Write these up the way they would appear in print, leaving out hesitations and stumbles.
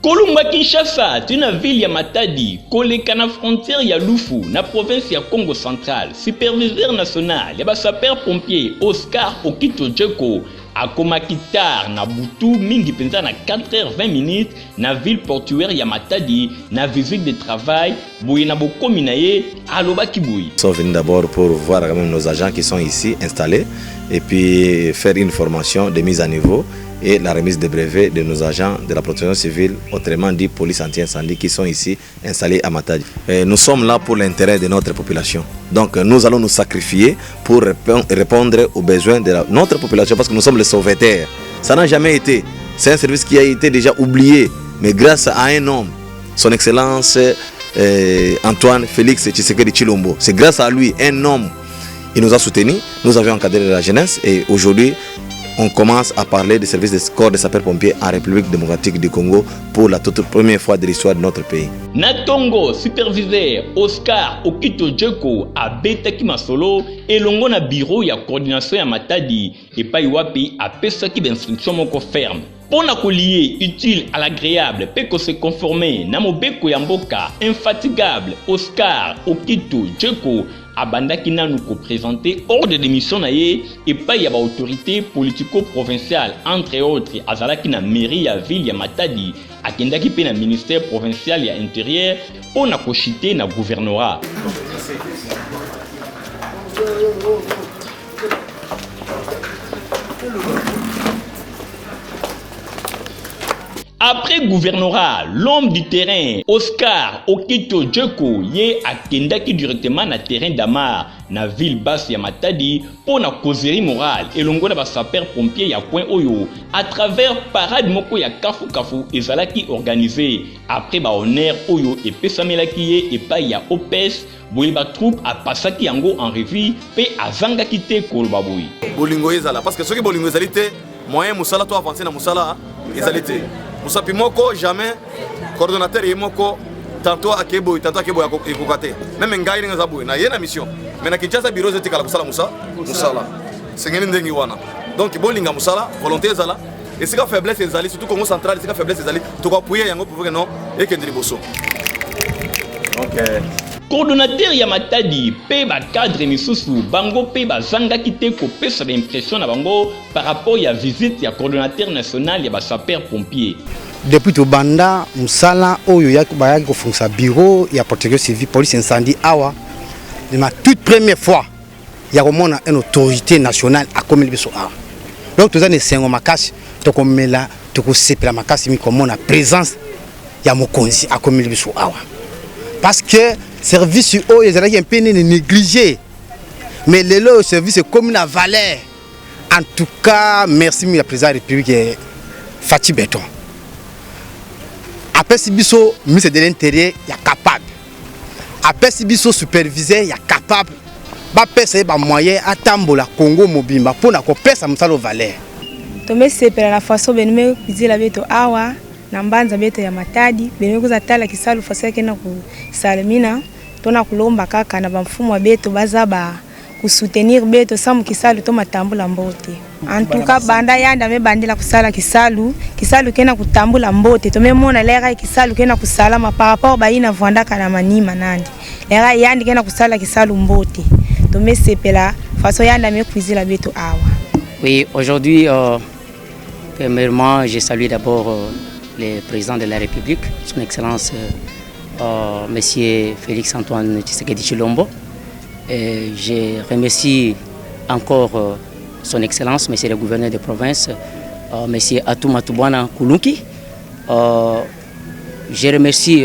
Kolumba Kinshasa, tina ville ya Matadi, koleka na frontière ya Lufu, na province ya Congo Central, superviseur national ya ba sapeur pompier Oscar Okito Djeko akoma kitar na butu mingi penza na 4h20 na ville portuaire ya Matadi na visite de travail boye na bokomi na ye aloba kiboui. Nous sommes venus d'abord pour voir quand même nos agents qui sont ici installés et puis faire une formation de mise à niveau et la remise des brevets de nos agents de la protection civile, autrement dit police anti-incendie, qui sont ici installés à Matadi. Et nous sommes là pour l'intérêt de notre population. Donc nous allons nous sacrifier pour répondre aux besoins de notre population parce que nous sommes les sauveteurs. Ça n'a jamais été. C'est un service qui a été déjà oublié, mais grâce à un homme, son excellence Antoine Félix Tshisekedi Tshilombo. C'est grâce à lui, un homme, il nous a soutenus, nous avions encadré la jeunesse et aujourd'hui, on commence à parler des services de corps de sapeurs-pompiers en République démocratique du Congo pour la toute première fois de l'histoire de notre pays. Natongo, superviseur Oscar Okito Djeko a betaki masolo et longo na bureau ya coordination ya Matadi et pa iwapi a pesaki d'instruction moko ferme. Pour na lier utile à l'agréable, peko se conformer na mobeko ya mboka infatigable Oscar Okito Djeko abandaki nanu ko présenter ordre de mission na ye et pas ya ba autorité politico-provinciale entre autres azalaki na mairie ya ville ya Matadi akendaki pe na ministère provincial ya intérieur pour na kochiter na gouvernorat. Après gouvernorat, l'homme du terrain, Oscar Okito Djeko, ye akendaki directement na terrain d'Amar, na ville basse ya Matadi, pour na causerie morale, et longo na ba sapeur pompier ya coin oyo, à travers parade moko ya kafu kafu, ezalaki organisé. Après ba honneur oyo, et pesamelaki ye, et pa ya OPS, boye ba troupe a pasaki yango en revue, pe azanga kite koloba boye. Bolingo ezala, parce que ceux qui bolingo ezalité, moyen musala to avancer na musala ezalité. Moussa Pimoko, jamais, coordonnateur Yemoko, tantôt à Kebo, tantôt à Kebo à Kokate. Même un gars, il y a une mission. Mais na Kinshasa, bureau de Tikala Moussa, Moussa là. C'est un Ndengiwana. Donc, Bolinga Moussa, volonté là. Et c'est la faiblesse des alliés, surtout Congo central, c'est la faiblesse des alliés. Tu vas appuyer Yango pour que non, et Kendri Bosso. Ok. Coordonnateur ya Matadi pe ba cadre misusu bango pe ba zanga kite ko pesa l'impression na bango par rapport ya visite ya coordonnateur national ya ba sapeur pompier. Depuis tout banda musala oyo ya ba ko fonction bureau ya protection civile police incendie awa de ma toute première fois ya komona une autorité nationale a comme biso awa. Donc tous les sengo makasi to komela to ko sepela makasi mi komona présence ya mokonzi a comme biso awa. Parce que service haut ils ont un peu négligé mais le service est comme une valeur. En tout cas merci la présidente de la République Fati Beton. Après si biso ministre de l'Intérieur il est capable. Après si biso superviseur il est capable. Ba pesa ba moyen atambola Congo mobimba pour na ko pesa msalo valeur. Tome sepela la façon benime kuzila beto awa na mbanza beto ya Matadi benime kuzatala kisalu fasa kena ku salimina. Tona kulomba kaka na bamfumu wa beto bazaba kusoutenir beto samu kisalu to matambula mbote. En tout cas banda yanda me bandila kusala kisalu kena kutambula mbote. To me mona lera kisalu kena kusalama par rapport ba ina vanda kana manima nandi. Lera yandi kena kusala kisalu mbote. To me sepela façon yanda me kuizila beto awa. Oui, aujourd'hui premièrement, je salue d'abord le président de la République, son excellence Monsieur Félix Antoine Tshisekedi Tshilombo. Je remercie encore son excellence, Monsieur le gouverneur de province, Monsieur Atouma Toubouana Koulunki. Je remercie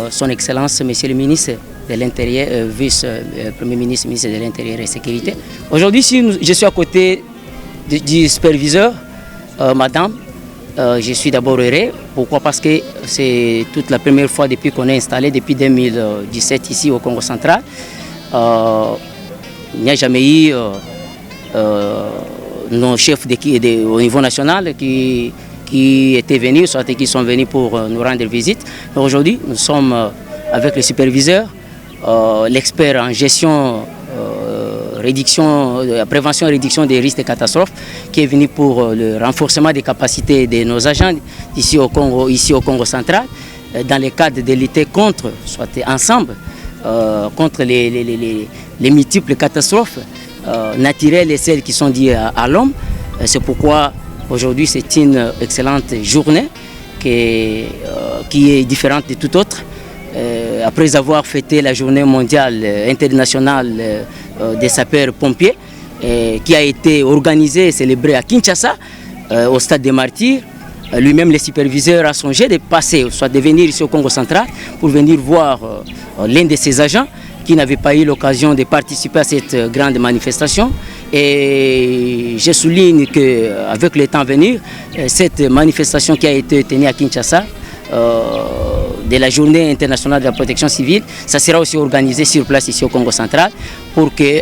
son excellence, Monsieur le ministre de l'Intérieur, vice-premier ministre, ministre de l'Intérieur et Sécurité. Aujourd'hui, je suis à côté du superviseur, madame. Je suis d'abord heureux. Pourquoi? Parce que c'est toute la première fois depuis qu'on est installé, depuis 2017 ici au Congo central. Il n'y a jamais eu nos chefs au niveau national qui étaient venus, soit qui sont venus pour nous rendre visite. Aujourd'hui, nous sommes avec le superviseur, l'expert en gestion prévention et réduction des risques de catastrophes, qui est venu pour le renforcement des capacités de nos agents ici au Congo central, dans le cadre de lutter contre, soit ensemble, contre les multiples catastrophes naturelles et celles qui sont liées à l'homme. C'est pourquoi aujourd'hui c'est une excellente journée qui est différente de toute autre. Après avoir fêté la journée mondiale internationale des sapeurs-pompiers, qui a été organisée et célébrée à Kinshasa, au stade des Martyrs, lui-même le superviseur a songé de passer, soit de venir ici au Congo central pour venir voir l'un de ses agents qui n'avait pas eu l'occasion de participer à cette grande manifestation. Et je souligne qu'avec le temps à venir, cette manifestation qui a été tenue à Kinshasa, de la journée internationale de la protection civile, ça sera aussi organisé sur place ici au Congo central pour que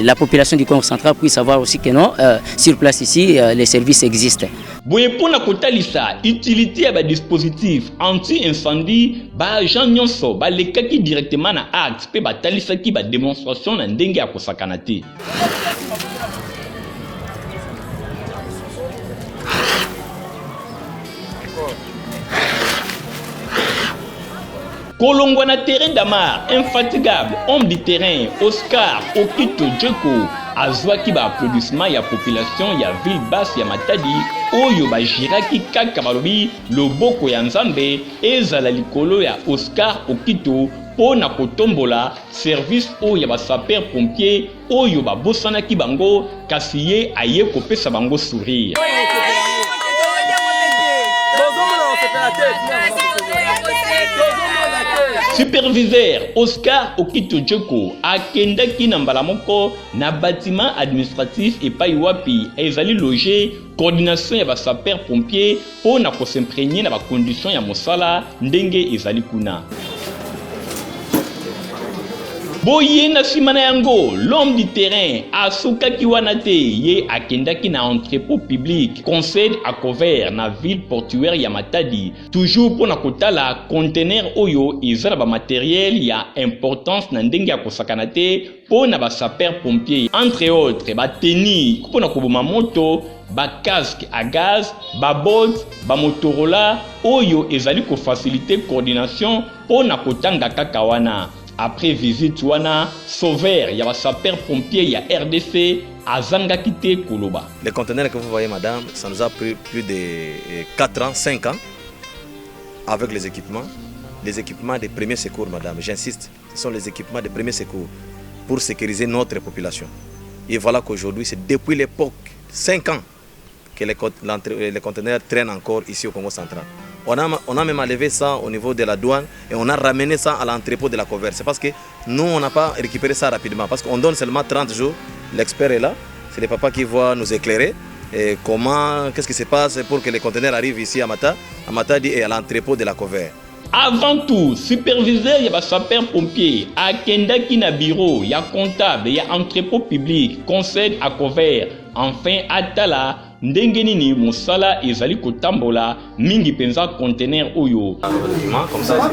la population du Congo central puisse savoir aussi que non, sur place ici, les services existent. Boye pona kotalisa utilité ya ba dispositif anti-incendie ba agent nyonso ba lekaki directement na acte pe ba talisa ki ba démonstration na ndenge ya kosakana te. Kolongwa na terrain d'Amar, infatigable, homme du terrain, Oscar Okito Djeko, azwaki ba applaudissement ya population ya ville basse ya Matadi, oyo ba jiraki kaka balobi loboko ya Nzambe ezala likolo ya Oscar Okito pona kotombola service oyo ya ba sapeur pompier oyo ba bosanaki bango kasi ye aye kopesa bango sourire. Superviseur Oscar Okito Djeko akendaki na mbala moko na bâtiment administratif epai wapi ezali loger coordination ya ba sapeur pompier pona ko s'imprégner na ba conditions ya mosala ndenge ezali kuna. Boye na simana yango, l'homme du terrain asukaki wana te ye akendaki na entrepôt public concède à couvert na ville portuaire ya Matadi toujours pour na kotala conteneur oyo ezala ba matériel ya importance na ndenge ya kosakana te pona ba sapeur pompier entre autres ba tenue pona koboma moto ba casque à gaz ba bolt ba Motorola oyo ezali ko faciliter coordination pona kotanga kaka wana. Après visite wana, sauveur, il y a sapeur pompier, il y a RDC, Azanga Kite Koloba. Les conteneurs que vous voyez, madame, ça nous a pris plus de 4 ans, 5 ans avec les équipements de premiers secours, madame. J'insiste, ce sont les équipements de premiers secours pour sécuriser notre population. Et voilà qu'aujourd'hui, c'est depuis l'époque, 5 ans, que les conteneurs traînent encore ici au Congo central. On a même enlevé ça au niveau de la douane et on a ramené ça à l'entrepôt de la Cover. C'est parce que nous, on n'a pas récupéré ça rapidement. Parce qu'on donne seulement 30 jours. L'expert est là. C'est le papa qui va nous éclairer. Et qu'est-ce qui se passe pour que les conteneurs arrivent ici à Matadi et à l'entrepôt de la Cover. Avant tout, superviseur ya ba sapeur pompier, akendaki na bureau, ya comptable, ya entrepôt public, concède à couvert. Enfin, atala ndenge nini mosala ezali kotambola mingi penza conteneur oyo. Comme ça,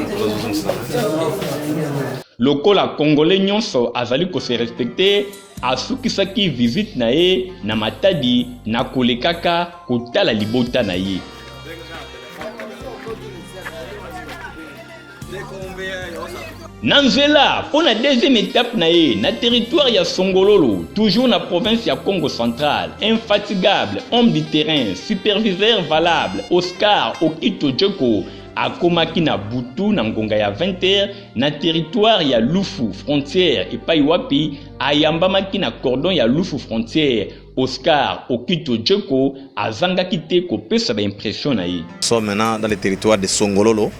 lokola congolais nyonso azali ko se respecter asukisaki visite na ye na Matadi na kolekaka kotala libota na ye. Nanzela, pour la deuxième étape na territoire ya Songololo, toujours na province ya Congo central, infatigable, homme du terrain, superviseur valable, Oscar Okito Djeko, akomaki na butu na ngonga ya 20h na territoire ya Lufu frontière et paiwapi ayambamaki na cordon ya Lufu frontière. Oscar Okito Djeko azangaki te kopesa ba impression na ye. Nous sommes maintenant dans le territoire de Songololo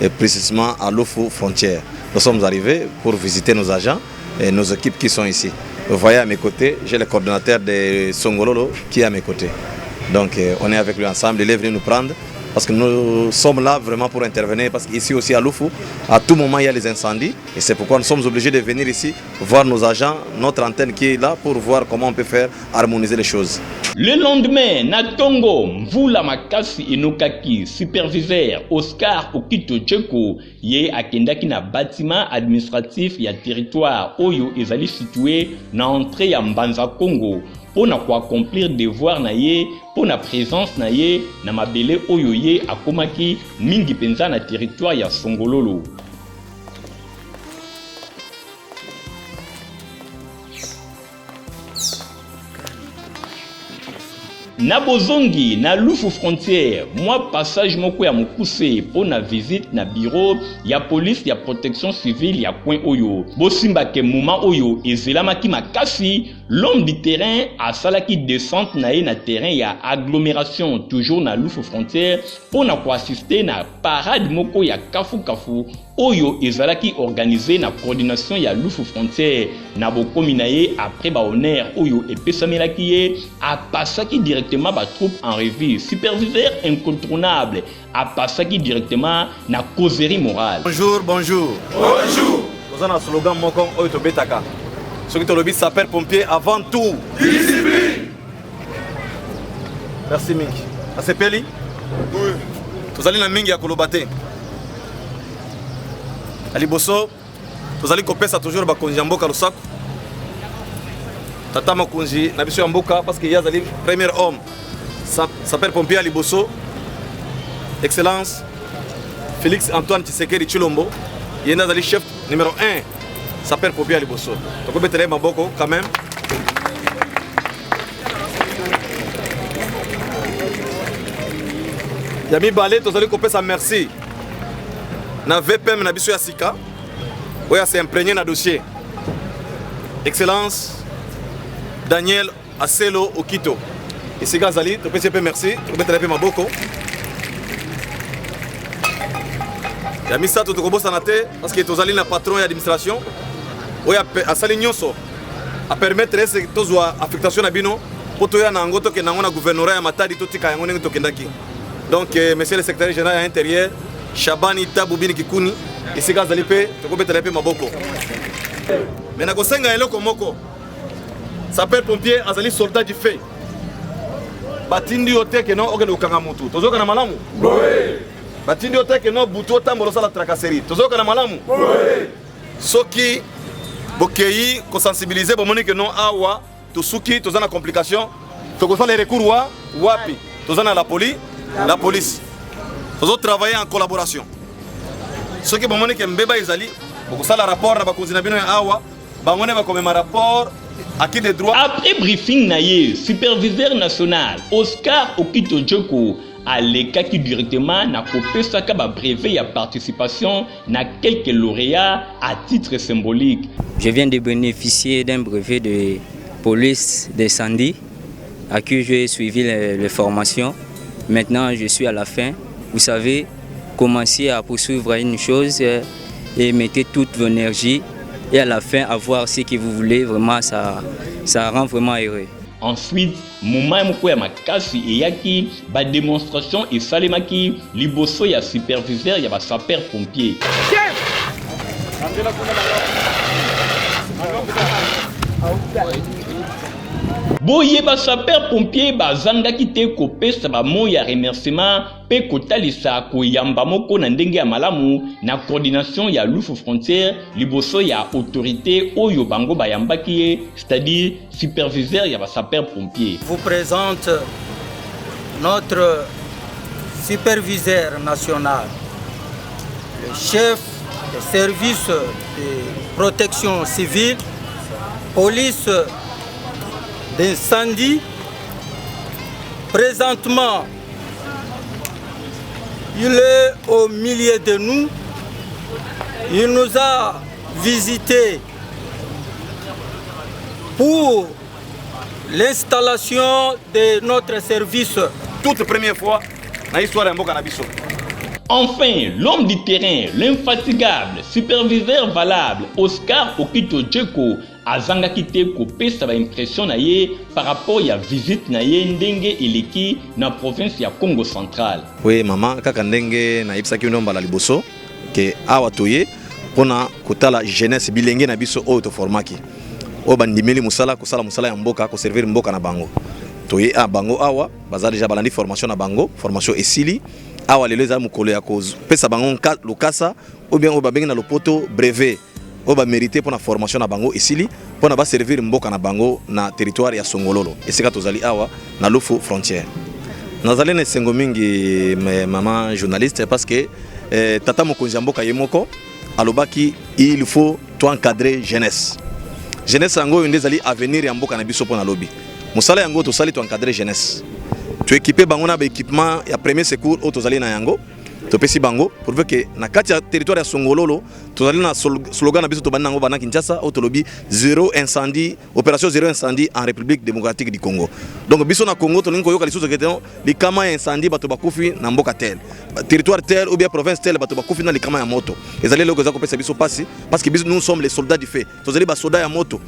et précisément à Lufu frontière. Nous sommes arrivés pour visiter nos agents et nos équipes qui sont ici. Vous voyez à mes côtés, j'ai le coordonnateur de Songololo qui est à mes côtés. Donc on est avec lui ensemble, il est venu nous prendre parce que nous sommes là vraiment pour intervenir parce qu'ici aussi à Lufu, à tout moment il y a les incendies et c'est pourquoi nous sommes obligés de venir ici voir nos agents, notre antenne qui est là pour voir comment on peut faire harmoniser les choses. Le lendemain, na Congo, Mvula Makasi Enokaki, superviseur Oscar Okito Djeko, ye akendaki na bâtiment administratif ya territoire Oyo ezali situé na entrée ya Mbanza Congo pour na accomplir devoir na ye, pour na présence na ye na mabele Oyo ye akomaki mingi penza na territoire ya Songololo. Na bozongi na Lufu frontière, moi passage moko ya mokuse pour na visite na bureau ya police ya protection civile ya coin Oyo. Bosimba ke mouma Oyo ezelamaki makasi, l'homme du terrain asalaki descente na ye na terrain ya agglomération toujours na Lufu frontière pour na assister na parade moko ya kafu kafu Oyo ezalaki organisé na coordination ya Lufu frontière na bokomi na ye après ba honneur Oyo epesamelaki ye apasaki directement ba troupe en revue, superviseur incontournable apasaki directement na causerie morale. Bonjour, bonjour. Bonjour. Vous avez un slogan moko Oyo to betaka. Ce qui te le sapeur pompier avant tout. Discipline. Merci Mingi. Asepeli? Oui. Vous allez na Mingi ya kolobate. Aliboso, vous allez kopesa toujours bakonzi ya mboka Lusako. Tata makonzi na biso ya mboka parce que yazali premier homme. Sapeur pompier Aliboso. Excellence Félix Antoine Tshisekedi Chilombo. Yena zali chef numéro 1. Sapeur pompier Aliboso. Donc betele maboko quand même. Yami Balé, vous allez kopesa merci. Na VPM na biso ya sika oya s'est imprégné na dossier. Excellence Daniel Aselo Okito. Ici Gazali, to pese pe merci, to betele pe maboko. Ya misa to kobosa na te parce que tozali na patron ya administration oya asali nyonso a permettre ese tozwa affectation na bino po to ya na ngoto ke na ngona gouvernorat ya Matadi to tika yango ndenge to kendaki. Donc monsieur le secrétaire général à l'intérieur Shabani Tabubini Kikuni ici Gazali pe to betele pe maboko. Mais na kosenga eloko moko. Sapeur pompier azali soldat du feu. Batindi oteke no okende ukanga mutu. Tozoka na malamu? Oui. Batindi oteke no butu otambola sala tracasserie. Tozoka na malamu? Oui. Soki bokeyi ko sensibiliser bomoni que non awa to suki tozana complication. To ko les recours wa wapi. Tozana la police. Tozo travailler en collaboration. Soki bomoni que mbeba izali ko sala rapport na bakonzi na bino ya awa bangone ba komema rapport. Après briefing naye, superviseur national Oscar Okito Djeko a lekaki directement na kopesaka ba brevet ya participation na quelques lauréats à titre symbolique. Je viens de bénéficier d'un brevet de police d'incendie à qui j'ai suivi les formations. Maintenant, je suis à la fin. Vous savez, commencez à poursuivre une chose et mettez toute vos énergies. Et à la fin, avoir ce que vous voulez, vraiment, ça rend vraiment heureux. Ensuite, moment moko ya makasi eyaki ba démonstration et salemaki liboso ya superviseur ya ba sapeur pompier. Boye ba sapeur pompier bazangaki te kopesa ba mo ya remerciement pe kotalisa koyamba moko na ndenge ya malamu na coordination ya Lufu frontière liboso ya autorité oyo bango bayambaki ye, c'est-à-dire superviseur ya ba sapeur pompier. Vous présente notre superviseur national, le chef des services de protection civile, police d'incendie. Présentement, il est au milieu de nous. Il nous a visités pour l'installation de notre service. Toute première fois dans l'histoire de Mboka Nabiso. Enfin, l'homme du terrain, l'infatigable, superviseur valable, Oscar Okito Djeko, azangaki te kopesa ba impression na ye par rapport ya visite na ye ndenge eleki na province ya Congo central. Oui, maman, kaka ndenge na ipsaki nombala liboso ke awa toye pona kotala jeunesse bilenge na biso oyo to formaki o bandimeli musala kosala musala ya mboka ko servir mboka na bango toye a bango awa baza déjà balandi formation na bango formation esili awa lelo za mukolo ya ko pesa bango lokasa ou bien o babengi na lopoto brevet o ba mériter pour la formation na bango esili pour na ba servir mboka na bango na territoire ya Songololo esika tozali awa na Lofu frontière nazali na sengo mingi maman journaliste parce que tata mokonzi mboka yemoko alobaki il faut to encadrer jeunesse yango ndezali avenir ya mboka na biso pona lobi musala yango to sali to encadrer jeunesse tu équiper bango na ba équipement ya premier secours au tozali na yango to pesi bango pour que na kati ya territoire ya Songololo tozali na slogan na biso to banango bana Kinshasa au tolobi zéro incendie opération zéro incendie en République démocratique du Congo. Donc biso na Congo to lingo yoka lisusu keton likama ya incendie bato bakufi na mboka tel territoire tel ou bien province tel bato bakufi na likama ya moto ezali loko za ko pesa biso pasi parce que biso nous sommes les soldats du feu tozali ba soldats ya moto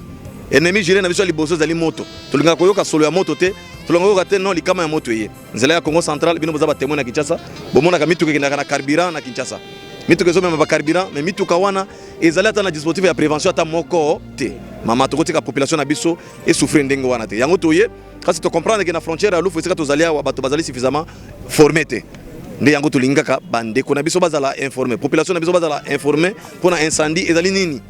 ennemi géré na biso liboso zali moto to linga ko yoka solo ya moto te tulongo ka te non likama ya moto ye nzela ya Congo central bino boza ba témoin na Kinshasa bomona ka mituke kinaka na carburant na Kinshasa mituke zo même ba carburant mais mituka wana ezali ata na dispositif ya prévention ata moko te mama to kotika population na biso et souffrir ndenge wana te yango toye kasi to comprendre que na frontière ya Lufu esika tozali awa bato bazali suffisamment formé te nde yango to lingaka bande ko na biso bazala informé population na biso bazala informé pona incendie ezali nini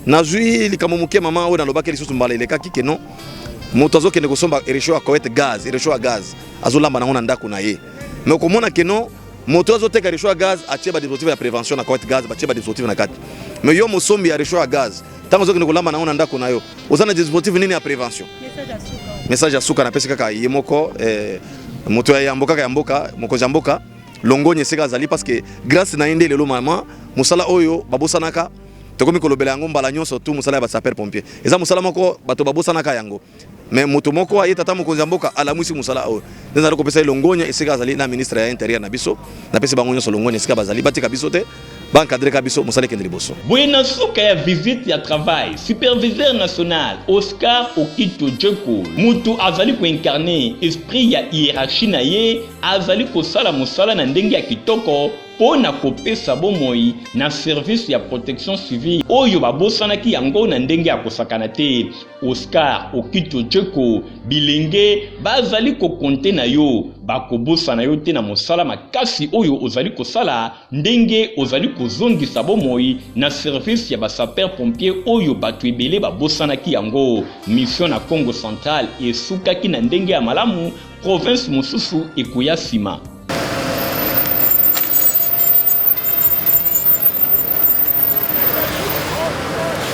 nazui likamo muke mama o na lobaka lisusu mbala ileka kike non moto azokende kosomba eresho ya koete gaz eresho ya gaz azolamba nango na ndako na ye mais okomona keno moto azoteka eresho ya gaz atie ba dispositif ya prévention na koete gaz batie ba dispositif na kati mais yo mosombi ya eresho ya gaz tango azokende kolamba nango na ndako na yo ozana dispositif nini ya prévention message ya suka na pesi kaka ye moko moto ya mboka ka ya mboka mokonzi ya mboka longonye seka azali parce que grâce na inde lelo mama musala oyo babosanaka tokomi kolobela yango mbala nyonso tu musala ya ba sapeur pompier eza musala moko bato babosanaka yango mais moto moko aye tata mokonzi mboka alamusi musala oyo nzala ko pesa longonya esika azali na ministre ya intérieur na biso na pesa bango nyonso longonya esika bazali batika biso te bankadre ka biso musala kendeli boso Buena suka ya visite ya travail superviseur national Oscar Okito Djeko mutu azali ko incarner esprit ya hiérarchie na ye azali ko sala musala na ndenge ya kitoko pona kopesa bomoi na service ya protection civile oyo babosanaki yango na ndenge ya kosakana te. Oscar Okito Djeko bilenge bazali ko konte na yo bakobosana yo te na mosala makasi oyo ozali kosala ndenge ozali kozongisa bomoi na service ya basaper pompier oyo bato ebele babosanaki yango. Mission na Congo central esukaki na ndenge ya malamu province mosusu ekoya sima.